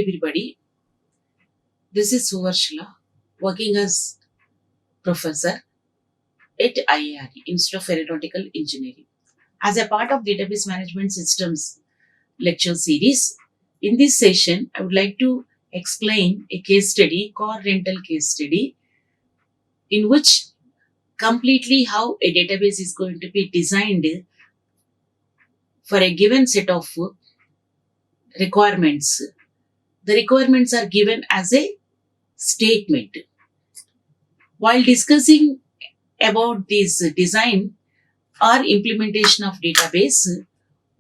everybody. This is Suvarchala, working as professor at IARE, Institute of Aeronautical Engineering. As a part of Database Management Systems lecture series, in this session, I would like to explain a case study, car rental case study, in which completely how a database is going to be designed for a given set of requirements. The requirements are given as a statement. While discussing about this design or implementation of database,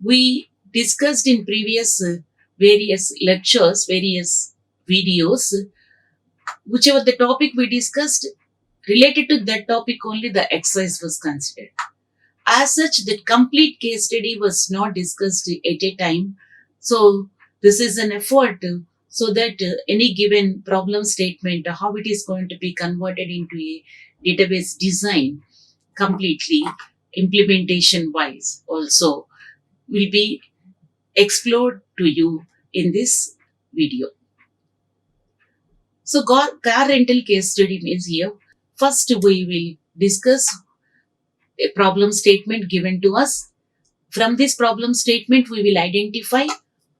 we discussed in previous various lectures, various videos, whichever the topic we discussed, related to that topic only the exercise was considered. As such, the complete case study was not discussed at a time. So this is an effort so that any given problem statement, how it is going to be converted into a database design completely, implementation wise also, will be explored to you in this video. So car rental case study means here, first we will discuss a problem statement given to us. From this problem statement, we will identify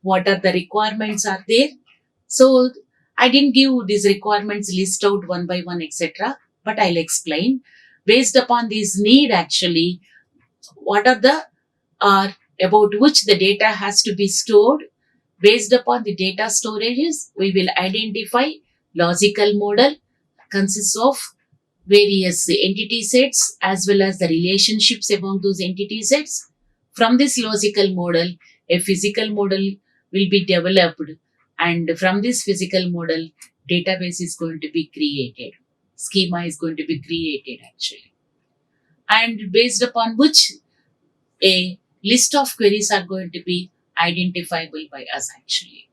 what are the requirements are there. So I didn't give these requirements list out one by one, etc. But I'll explain. Based upon this need, actually, what are the about which the data has to be stored. Based upon the data storages, we will identify logical model consists of various entity sets as well as the relationships among those entity sets. From this logical model, a physical model will be developed, and from this physical model, database is going to be created. Schema is going to be created actually. And based upon which a list of queries are going to be identifiable by us actually.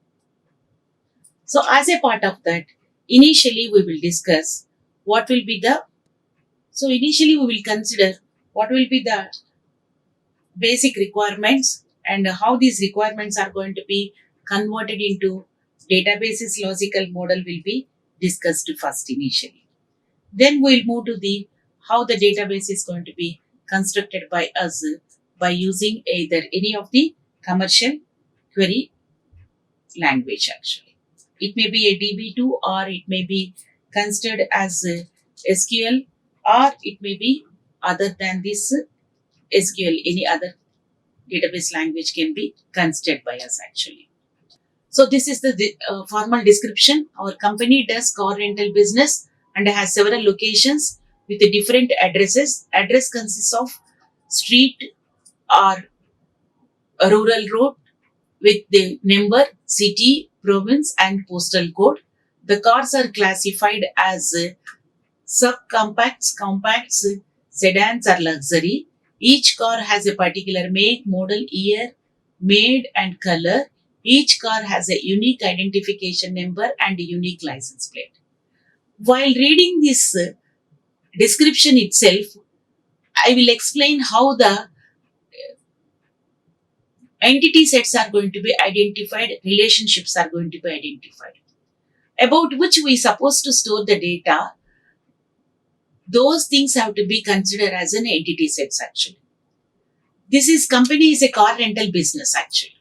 So as a part of that, initially we will discuss what will be the, so initially we will consider what will be the basic requirements and how these requirements are going to be converted into databases logical model will be discussed first initially. Then we'll move to the how the database is going to be constructed by us by using either any of the commercial query language actually. It may be a DB2 or it may be considered as SQL or it may be other than this SQL, any other database language can be considered by us actually. So this is the formal description. Our company does car rental business and has several locations with the different addresses. Address consists of street or a rural road with the number, city, province and postal code. The cars are classified as subcompacts, compacts, sedans or luxury. Each car has a particular make, model, year, made and color. Each car has a unique identification number and a unique license plate. While reading this description itself, I will explain how the entity sets are going to be identified, relationships are going to be identified, about which we supposed to store the data. Those things have to be considered as an entity sets actually. This is company is a car rental business actually,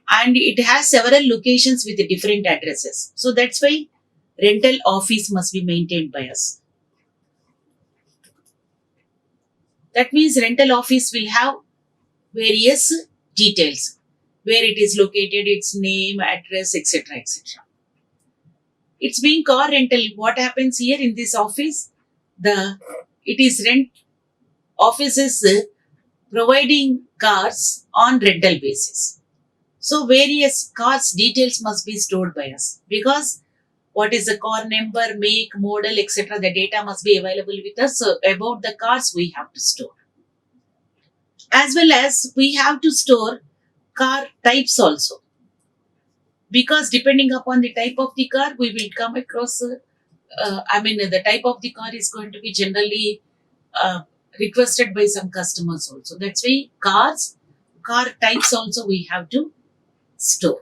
and it has several locations with different addresses. So that's why rental office must be maintained by us. That means rental office will have various details, where it is located, its name, address, etc. etc. It's being car rental. What happens here in this office? It is rent offices providing cars on rental basis. So various cars details must be stored by us because what is the car number, make, model, etc. The data must be available with us. So about the cars we have to store. As well as we have to store car types also. Because depending upon the type of the car, we will come across, the type of the car is going to be generally requested by some customers also. That's why car types also we have to store.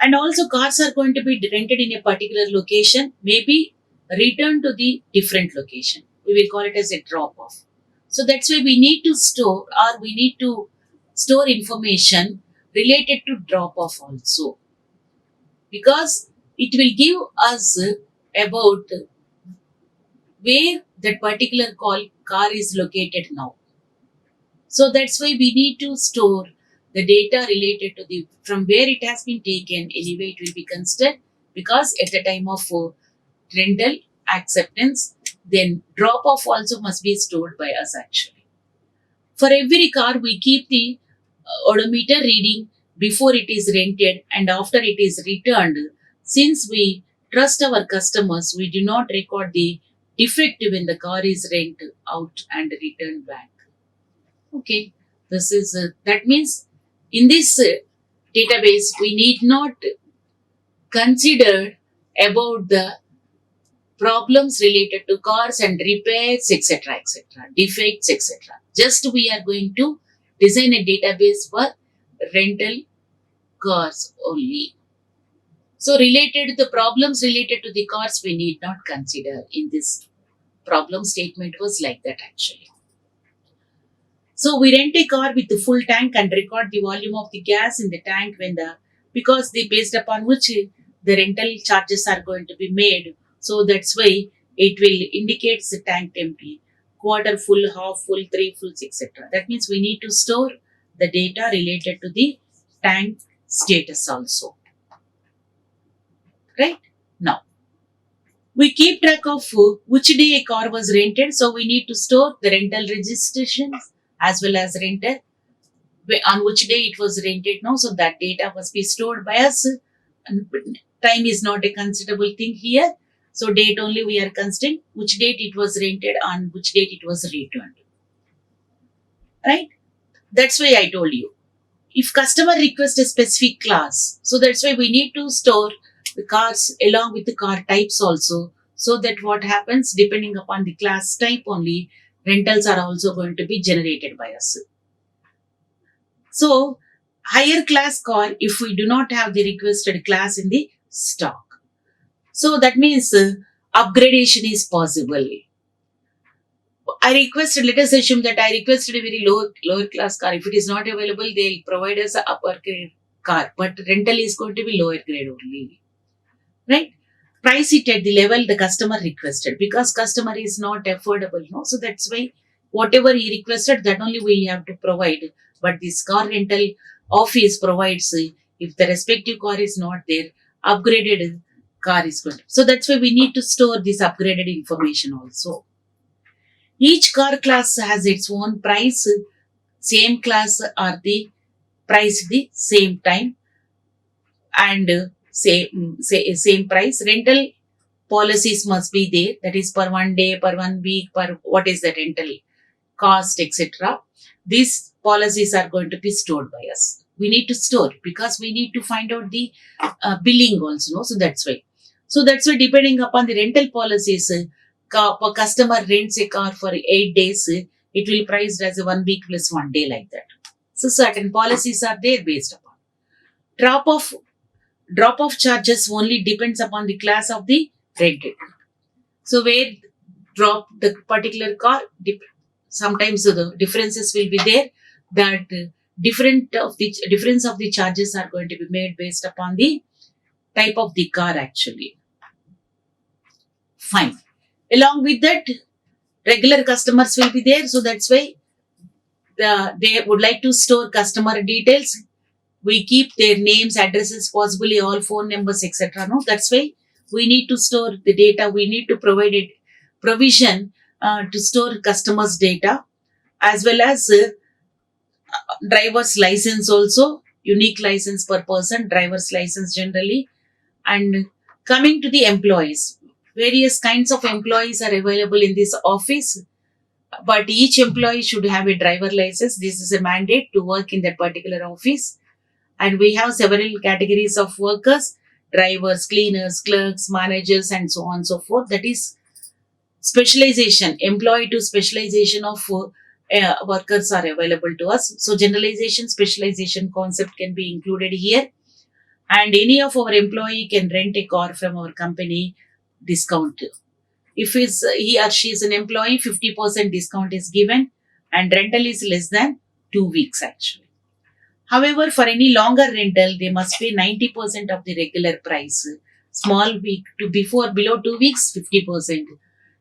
And also cars are going to be rented in a particular location, maybe returned to the different location. We will call it as a drop off. So that's why we need to store, or we need to store information related to drop off also, because it will give us about where that particular car is located now. So that's why we need to store the data related to the from where it has been taken. Anyway, it will be considered, because at the time of rental acceptance, then drop off also must be stored by us actually. For every car, we keep the odometer reading before it is rented and after it is returned. Since we trust our customers, we do not record the defect when the car is rented out and returned back. Okay, this is that means in this database we need not consider about the problems related to cars and repairs, etc., defects, etc. Just we are going to design a database for rental cars only. So related to the problems related to the cars, we need not consider in this problem statement was like that actually. So we rent a car with the full tank and record the volume of the gas in the tank when the because they based upon which the rental charges are going to be made. So that's why it will indicate the tank empty, quarter full, half full, three fulls, etc. That means we need to store the data related to the tank status also. Right? Now we keep track of which day a car was rented. So we need to store the rental registrations as well as rented on which day it was rented now. So that data must be stored by us. And time is not a considerable thing here. So date only we are considering which date it was rented on which date it was returned. Right? That's why I told you. If customer requests a specific class, so that's why we need to store the cars along with the car types also. So that what happens depending upon the class type only, rentals are also going to be generated by us. So higher class car if we do not have the requested class in the stock. So that means upgradation is possible. I requested, let us assume that I requested a very lower class car. If it is not available, they'll provide us a upper grade car, but rental is going to be lower grade only. Right? Price it at the level the customer requested, because customer is not affordable. No? So that's why whatever he requested, that only we have to provide. But this car rental office provides, if the respective car is not there, upgraded car is good. So that's why we need to store this upgraded information also. Each car class has its own price. Same class are the price the same time and same price. Rental policies must be there. That is per 1 day, per 1 week, per what is the rental cost, etc. These policies are going to be stored by us. We need to store because we need to find out the billing also. No? So that's why. So that's why depending upon the rental policies, customer rents a car for 8 days, it will priced as a 1 week plus 1 day like that. So certain policies are there based upon. Drop off charges only depends upon the class of the rented. So where drop the particular car, sometimes the differences will be there. That difference of the charges are going to be made based upon the type of the car actually. Fine. Along with that, regular customers will be there. So that's why they would like to store customer details. We keep their names, addresses, possibly all phone numbers, etc. No, that's why we need to store the data. We need to provide it provision to store customers' data, as well as driver's license also, unique license per person, driver's license generally. And coming to the employees, various kinds of employees are available in this office, but each employee should have a driver license. This is a mandate to work in that particular office. And we have several categories of workers: drivers, cleaners, clerks, managers, and so on and so forth. That is specialization, employee to specialization of workers are available to us. So generalization, specialization concept can be included here. and any of our employee can rent a car from our company discount. If he or she is an employee, 50% discount is given, and rental is less than 2 weeks actually. However, for any longer rental, they must pay 90% of the regular price. Small week to before below 2 weeks, 50%.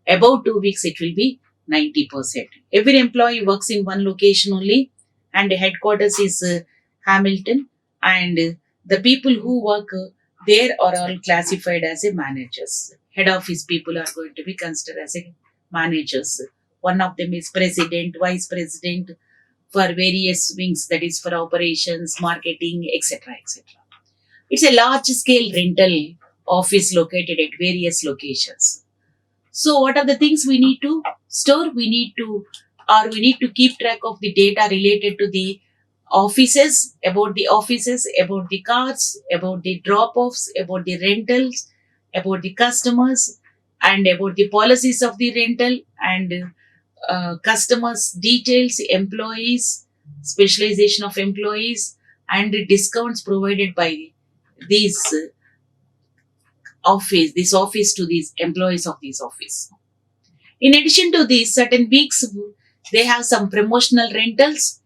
Above 2 weeks, it will be 90%. Every employee works in one location only, and the headquarters is Hamilton, and the people who work there are all classified as a managers. Head office people are going to be considered as a managers. One of them is president, vice president, for various wings, that is for operations, marketing, etc. etc. It's a large scale rental office located at various locations. So, what are the things we need to store? We need to keep track of the data related to the offices, about the cars, about the drop offs, about the rentals, about the customers, and about the policies of the rental, and customers' details, employees, specialization of employees, and the discounts provided by these this office to these employees of this office. In addition to these, certain weeks they have some promotional rentals.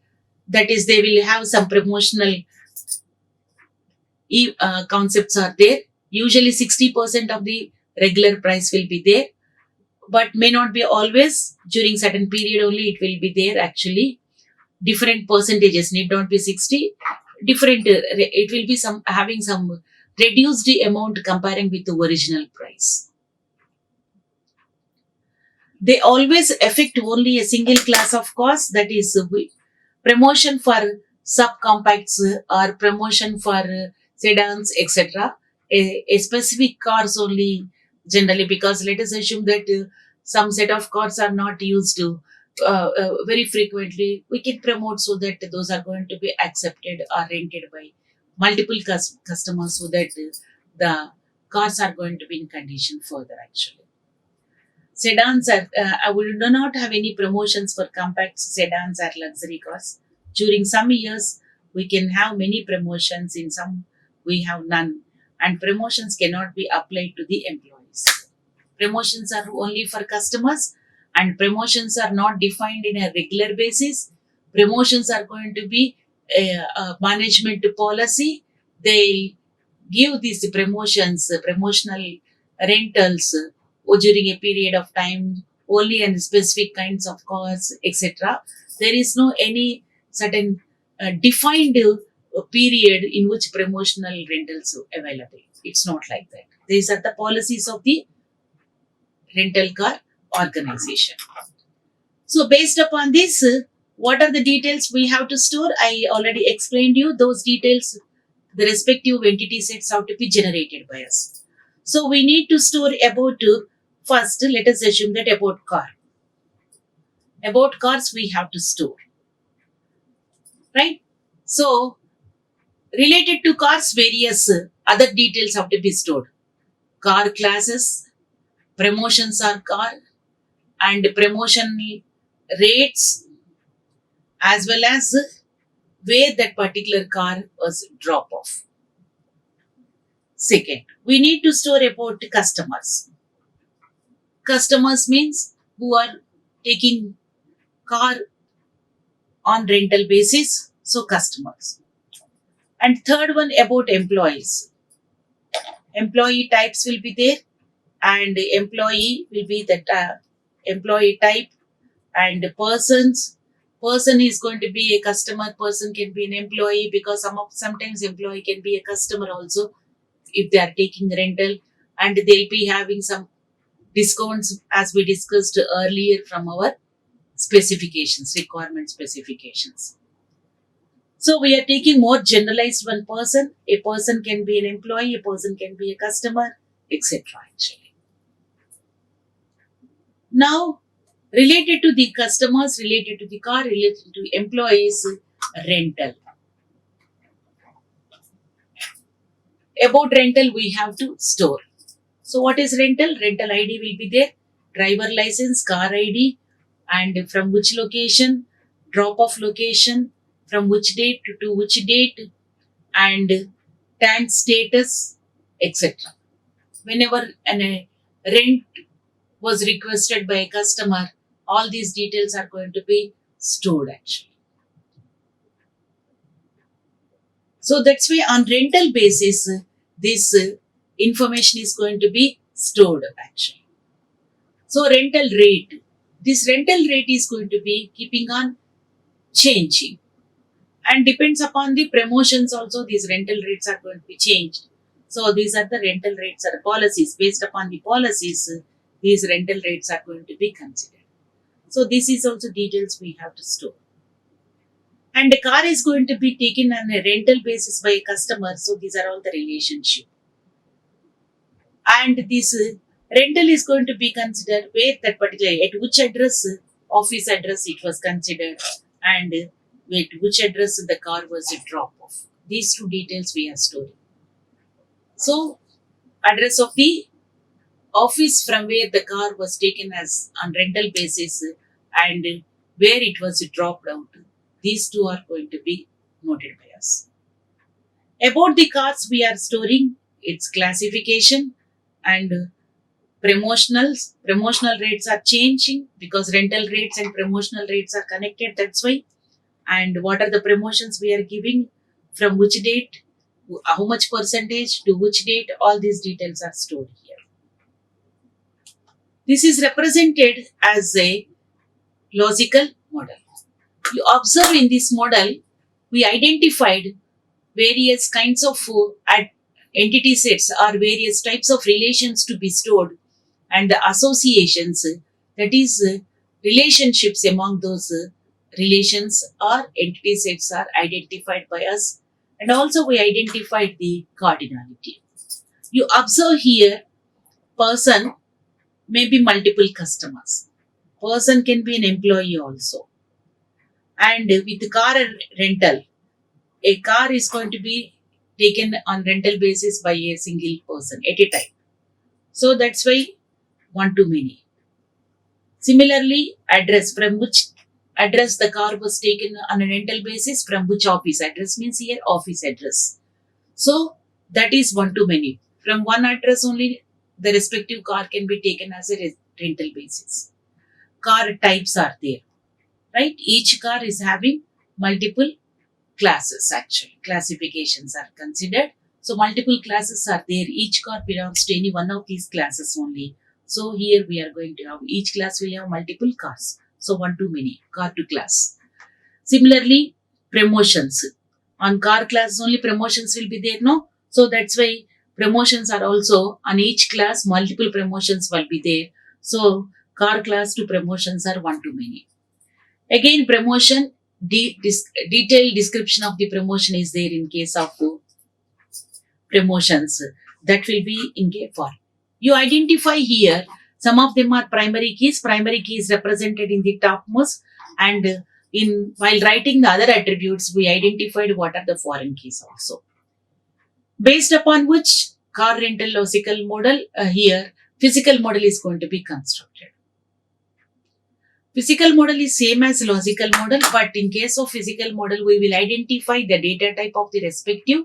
That is, they will have some promotional concepts are there. Usually, 60% of the regular price will be there, but may not be always. During certain period only it will be there actually. Different percentages, need not be 60. Different, it will be some having some reduced amount comparing with the original price. They always affect only a single class of cars, that is promotion for subcompacts or promotion for sedans, etc. A specific cars only generally, because let us assume that some set of cars are not used very frequently. We can promote so that those are going to be accepted or rented by multiple customers, so that the cars are going to be in condition further actually. Sedans are, we do not have any promotions for compact sedans or luxury cars. During some years, we can have many promotions, in some, we have none. And promotions cannot be applied to the employees. Promotions are only for customers, and promotions are not defined in a regular basis. Promotions are going to be a management policy. They give these promotions, promotional rentals during a period of time only in specific kinds of cars, etc. There is no any certain defined period in which promotional rentals are available. It's not like that. These are the policies of the rental car organization. So based upon this, what are the details we have to store? I already explained you those details. The respective entity sets have to be generated by us. So we need to store about first, let us assume that about car. About cars we have to store. Right? So related to cars, various other details have to be stored. Car classes, promotions on car, and promotion rates, as well as where that particular car was drop off. Second, we need to store about customers. Customers means who are taking car on rental basis, so customers. And third one, about employees. Employee types will be there, and employee will be the employee type, and persons. Person is going to be a customer, person can be an employee, because sometimes employee can be a customer also if they are taking rental, and they'll be having some discounts as we discussed earlier from our specifications, requirement specifications. So we are taking more generalized one person. A person can be an employee, a person can be a customer, etc. Actually. Now, related to the customers, related to the car, related to employees, rental. About rental, we have to store. So what is rental? Rental ID will be there, driver license, car ID, and from which location, drop off location, from which date to which date, and tank status, etc. Whenever a rent was requested by a customer, all these details are going to be stored actually. So that's why on rental basis, this information is going to be stored actually. So rental rate, this rental rate is going to be keeping on changing, and depends upon the promotions also these rental rates are going to be changed. So these are the rental rates or policies. Based upon the policies, these rental rates are going to be considered. So this is also details we have to store. And the car is going to be taken on a rental basis by a customer. So these are all the relationship. And this rental is going to be considered where that particular, at which address, office address it was considered, and with which address the car was dropped off. These two details we are storing. So address of the office from where the car was taken as on rental basis, and where it was dropped out. These two are going to be noted by us. About the cars we are storing its classification and promotionals. Promotional rates are changing because rental rates and promotional rates are connected. That's why. And what are the promotions we are giving, from which date, how much percentage to which date, all these details are stored here. This is represented as a logical model. You observe in this model, we identified various kinds of entity sets or various types of relations to be stored, and the associations, that is relationships among those relations or entity sets are identified by us, and also we identified the cardinality. You observe here, person may be multiple customers. Person can be an employee also. And with car rental, a car is going to be taken on rental basis by a single person at a time. So that's why one too many. Similarly, address, from which address the car was taken on a rental basis, from which office. Address means here office address. So that is one too many. From one address only the respective car can be taken as a rental basis. Car types are there, right? Each car is having multiple classes actually. Classifications are considered. So multiple classes are there. Each car belongs to any one of these classes only. So here we are going to have, each class will have multiple cars. So one too many, car to class. Similarly, promotions. On car class only promotions will be there, no? So that's why promotions are also on each class, multiple promotions will be there. So car class to promotions are one too many. Again, promotion, detailed description of the promotion is there in case of promotions. That will be in case for. You identify here, some of them are primary keys. Primary key is represented in the topmost, and in while writing the other attributes, we identified what are the foreign keys also. Based upon which car rental logical model, here physical model is going to be constructed. Physical model is same as logical model, but in case of physical model, we will identify the data type of the respective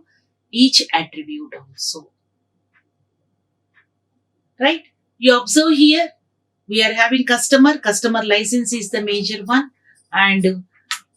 each attribute also. Right? You observe here, we are having customer license is the major one, and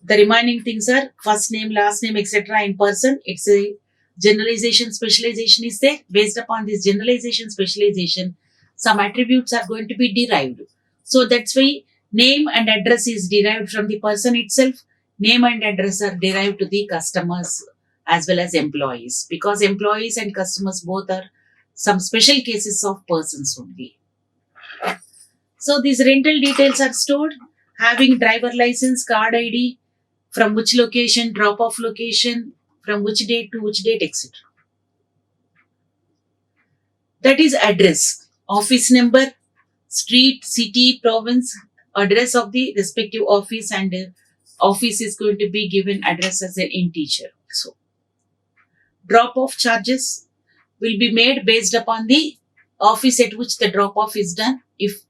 the remaining things are first name, last name, etc. in person. It's a generalization, specialization is there. Based upon this generalization, specialization, some attributes are going to be derived. So that's why name and address is derived from the person itself. Name and address are derived to the customers as well as employees, because employees and customers both are some special cases of persons only. So these rental details are stored, having driver license, card ID, from which location, drop off location, from which date to which date, etc. That is address, office number, street, city, province, address of the respective office, and office is going to be given address as an integer also. Drop off charges will be made based upon the office at which the drop off is done. If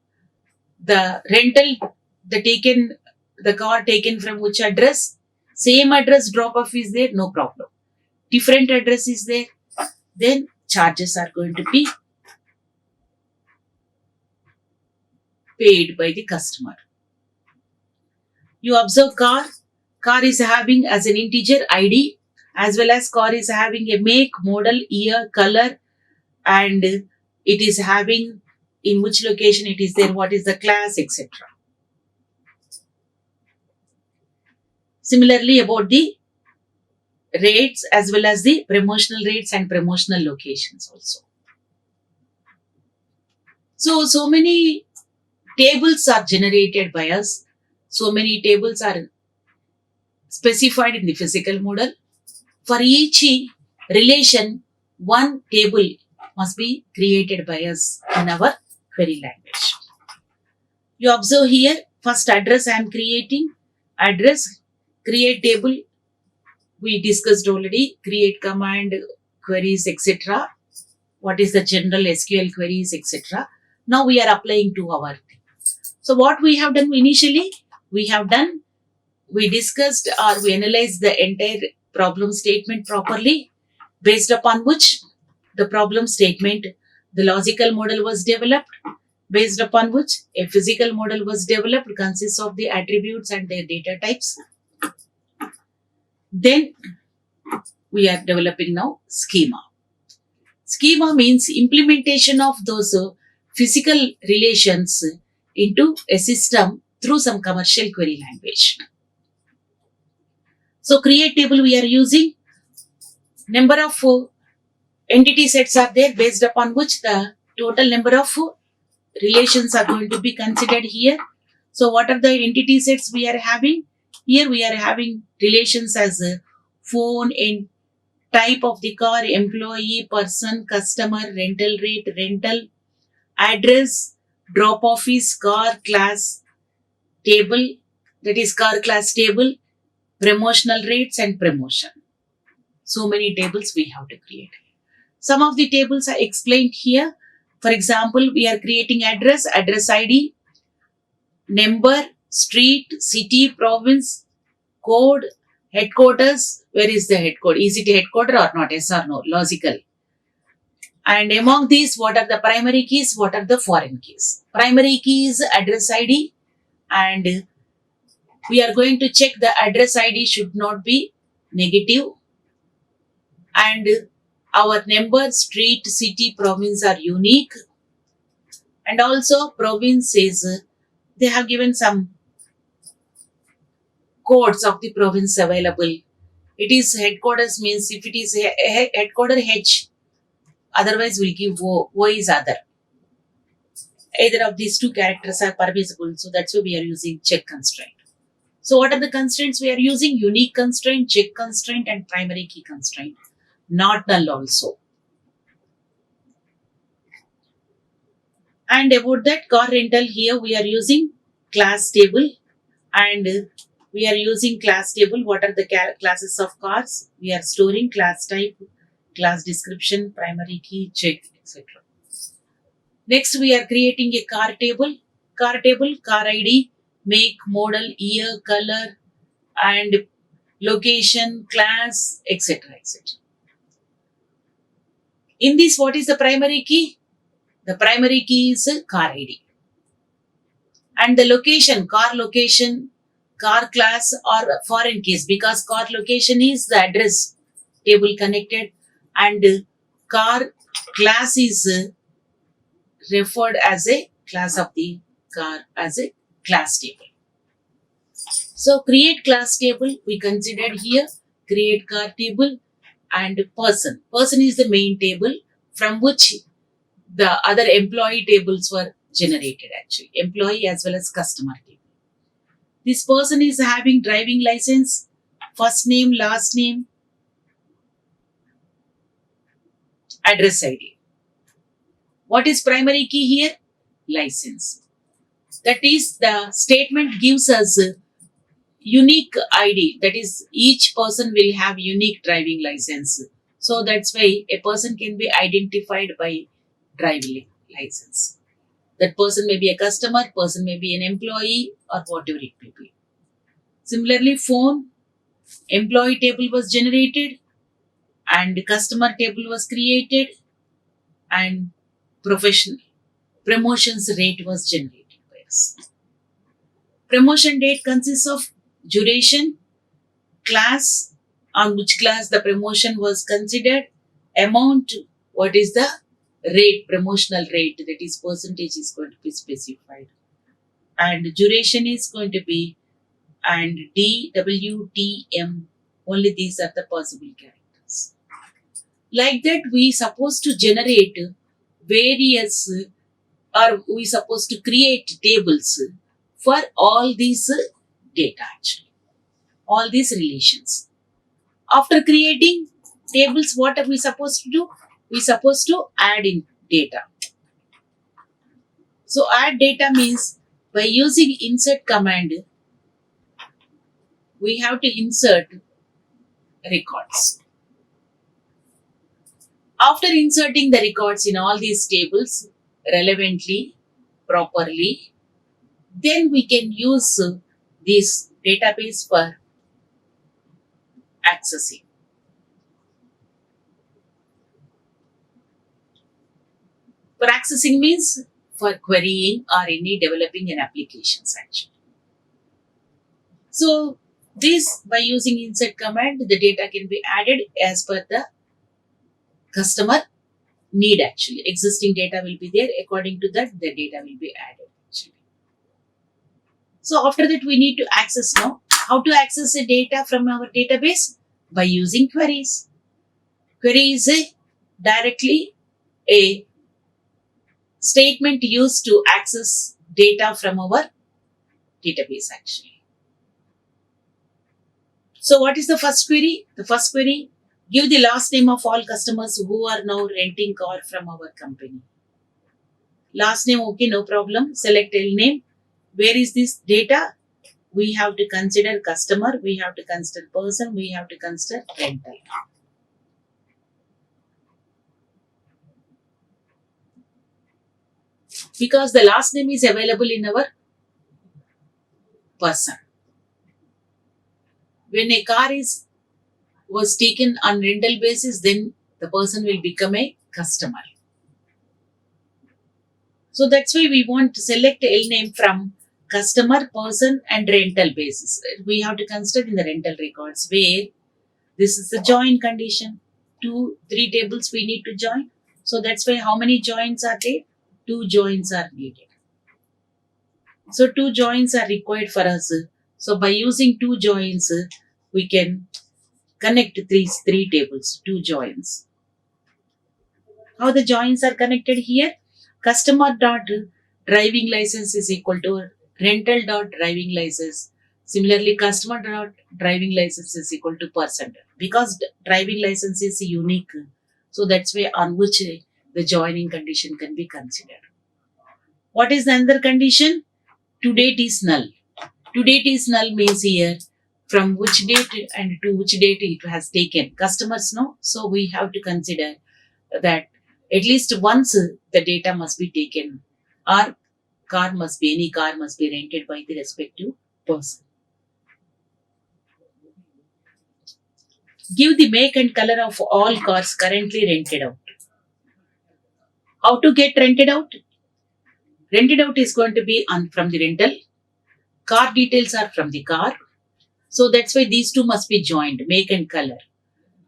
the rental, the car taken from which address, same address drop off is there, no problem. Different address is there, then charges are going to be paid by the customer. You observe car. Car is having as an integer ID, as well as car is having a make, model, year, color, and it is having in which location it is there, what is the class, etc. Similarly, about the rates as well as the promotional rates and promotional locations also. So many tables are generated by us. So many tables are specified in the physical model. For each relation, one table must be created by us in our query language. You observe here, first address I am creating. Address, create table. We discussed already, create command, queries, etc. What is the general SQL queries, etc. Now we are applying to our thing. So what we have done initially, we discussed or we analyzed the entire problem statement properly, based upon which the problem statement, the logical model was developed, based upon which a physical model was developed, consists of the attributes and their data types. Then we are developing now schema. Schema means implementation of those physical relations into a system through some commercial query language. So create table we are using, number of entity sets are there, based upon which the total number of relations are going to be considered here. So what are the entity sets we are having? Here we are having relations as phone, and type of the car, employee, person, customer, rental rate, rental, address, drop office, car class table, that is car class table, promotional rates and promotion. So many tables we have to create. Some of the tables are explained here. For example, we are creating address, address ID, number, street, city, province, code, headquarters. Where is the headquarters? Is it a headquarter or not? Yes or no? Logical. And among these, what are the primary keys? What are the foreign keys? Primary key is address ID, and we are going to check the address ID should not be negative, and our number, street, city, province are unique. And also province is, they have given some codes of the province available. It is headquarters means if it is headquarter H, otherwise we'll give O. O is other. Either of these two characters are permissible. So that's why we are using check constraint. So what are the constraints we are using? Unique constraint, check constraint and primary key constraint. Not null also. And about that car rental, here we are using class table, and we are using class table. What are the classes of cars? We are storing class type, class description, primary key, check, etc. Next, we are creating a car table. Car table, car ID, make, model, year, color, and location, class, etc. etc. In this, what is the primary key? The primary key is car ID. And the location, car class or foreign keys, because car location is the address table connected, and car class is referred as a class of the car as a class table. So create class table we considered here, create car table, and person. Person is the main table from which the other employee tables were generated actually. Employee as well as customer table. This person is having driving license, first name, last name, address ID. What is primary key here? License. That is, the statement gives us a unique ID. That is, each person will have unique driving license. So that's why a person can be identified by driving license. That person may be a customer, person may be an employee, or whatever it may be. Similarly, phone, employee table was generated, and customer table was created, and professional promotions rate was generated by us. Promotion date consists of duration, class, on which class the promotion was considered, amount, what is the rate, promotional rate, that is percentage is going to be specified, and duration is going to be, and D, W, T, M, only these are the possible characters. Like that, we supposed to generate various, or we supposed to create tables for all these data actually, all these relations. After creating tables, what are we supposed to do? We supposed to add in data. So add data means by using insert command, we have to insert records. After inserting the records in all these tables relevantly, properly, then we can use this database for accessing. For accessing means for querying or any developing an applications actually. So this, by using insert command, the data can be added as per the customer need actually. Existing data will be there, according to that the data will be added actually. So after that we need to access now. How to access the data from our database? By using queries. Query is directly a statement used to access data from our database actually. So what is the first query? The first query, give the last name of all customers who are now renting car from our company. Last name, okay, no problem. Select L name. Where is this data? We have to consider customer, we have to consider person, we have to consider rental. Because the last name is available in our person. When a car was taken on rental basis, then the person will become a customer. So that's why we want to select L name from customer, person and rental basis. We have to consider in the rental records where this is the join condition. 2, 3 tables we need to join. So that's why how many joins are there? 2 joins are needed. So 2 joins are required for us. So by using 2 joins, we can connect these 3 tables, 2 joins. How the joins are connected here? Customer dot driving license is equal to rental dot driving license. Similarly, customer dot driving license is equal to person. Because driving license is unique, so that's why on which the joining condition can be considered. What is the another condition? To date is null. To date is null means here from which date and to which date it has taken. Customers know, so we have to consider that at least once the data must be taken, or any car must be rented by the respective person. Give the make and color of all cars currently rented out. How to get rented out? Rented out is going to be from the rental. Car details are from the car. So that's why these two must be joined, make and color.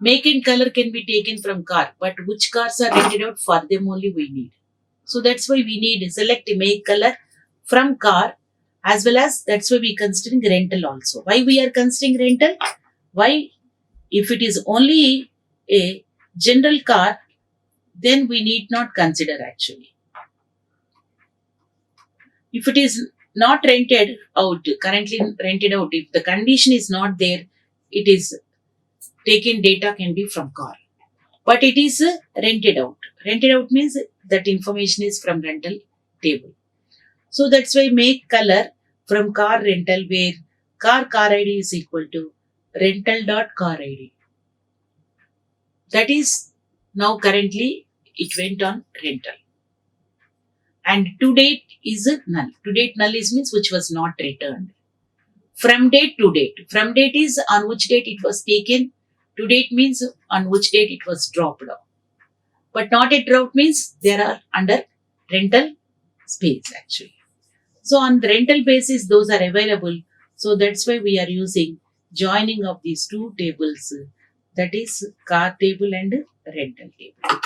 Make and color can be taken from car, but which cars are rented out, for them only we need. So that's why we need select make color from car, as well as that's why we considering rental also. Why we are considering rental? Why? If it is only a general car, then we need not consider actually. If it is not rented out, currently rented out, if the condition is not there, it is taken data can be from car. But it is rented out. Rented out means that information is from rental table. So that's why make color from car rental, where car ID is equal to rental dot car ID. That is now currently it went on rental. And to date is null. To date null is means which was not returned. From date to date. From date is on which date it was taken. To date means on which date it was dropped off. But not yet dropped means they are under rental space actually. So on the rental basis, those are available. So that's why we are using joining of these two tables. That is car table and rental table.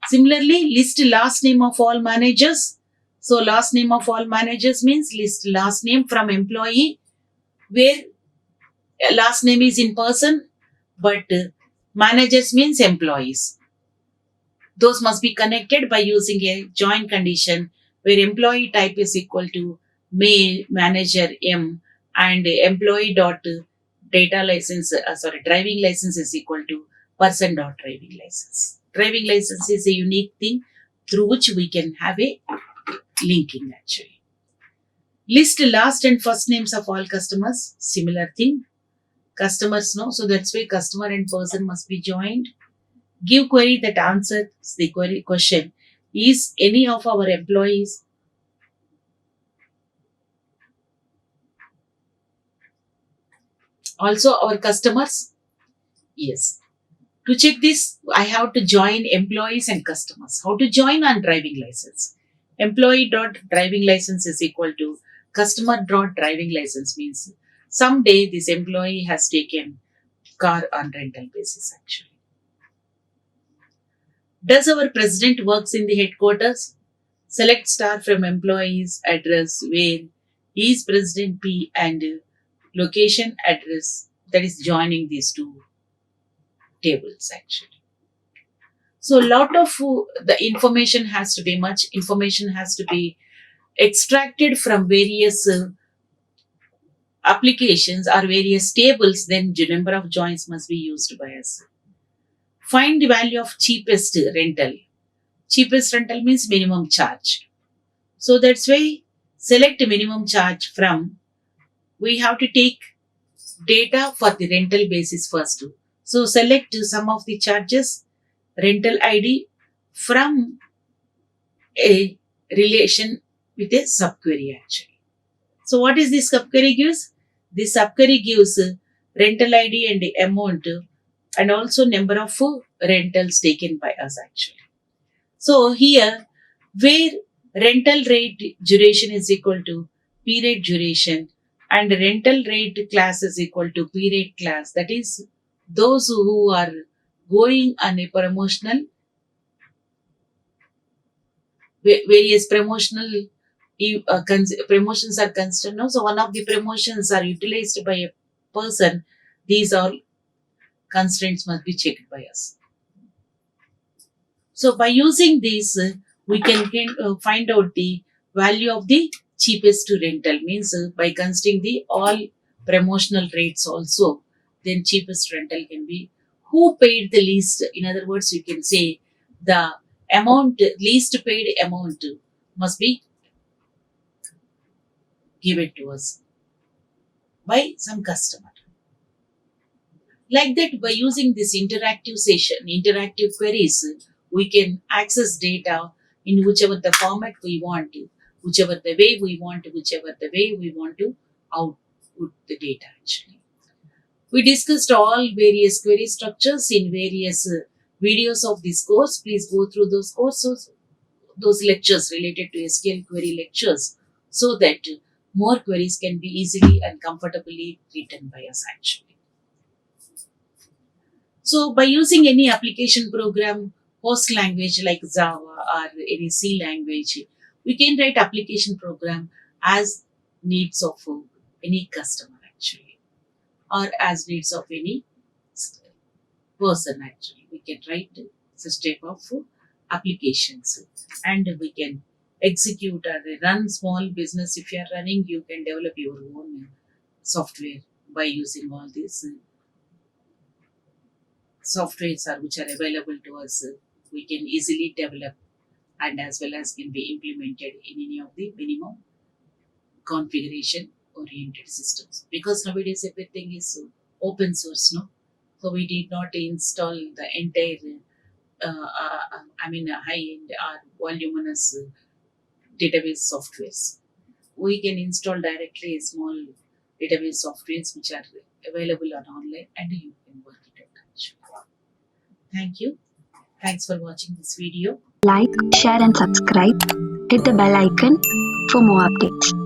Similarly, list last name of all managers. So last name of all managers means list last name from employee where last name is in person, but managers means employees. Those must be connected by using a join condition where employee type is equal to manager M and employee dot data license, driving license is equal to person dot driving license. Driving license is a unique thing through which we can have a linking actually. List last and first names of all customers, similar thing. Customers know, so that's why customer and person must be joined. Give query that answers the query question. Is any of our employees also our customers? Yes. To check this, I have to join employees and customers. How to join on driving license? Employee dot driving license is equal to customer dot driving license means someday this employee has taken car on rental basis actually. Does our president works in the headquarters? Select star from employees address where is president P and location address that is joining these two tables actually. So lot of the information has to be much information has to be extracted from various applications or various tables, then the number of joins must be used by us. Find the value of cheapest rental. Cheapest rental means minimum charge. So that's why select minimum charge from, we have to take data for the rental basis first. So select some of the charges, rental ID from a relation with a subquery actually. So what is this subquery gives? This subquery gives rental ID and the amount and also number of rentals taken by us actually. So here where rental rate duration is equal to period duration and rental rate class is equal to period class, that is those who are going on a promotional various promotional promotions are considered now. So one of the promotions are utilized by a person. These all constraints must be checked by us. So by using these, we can find out the value of the cheapest rental. Means by considering the all promotional rates also, then cheapest rental can be who paid the least. In other words, you can say the amount least paid amount must be given to us by some customer. Like that, by using this interactive session, interactive queries, we can access data in whichever the format we want to, whichever the way we want to, whichever the way we want to output the data actually. We discussed all various query structures in various videos of this course. Please go through those courses, those lectures related to SQL query lectures so that more queries can be easily and comfortably written by us actually. So by using any application program, host language like Java or any C language, we can write application program as needs of any customer actually, or as needs of any person actually. We can write such type of applications and we can execute or run small business. If you are running, you can develop your own software by using all these softwares are which are available to us. We can easily develop and as well as can be implemented in any of the minimum configuration oriented systems, because nowadays everything is open source, no? So we did not install the entire high end or voluminous database softwares. We can install directly a small database softwares which are available on online, and you can work it out. Thank you. Thanks for watching this video. Like, share and subscribe. Hit the bell icon for more updates.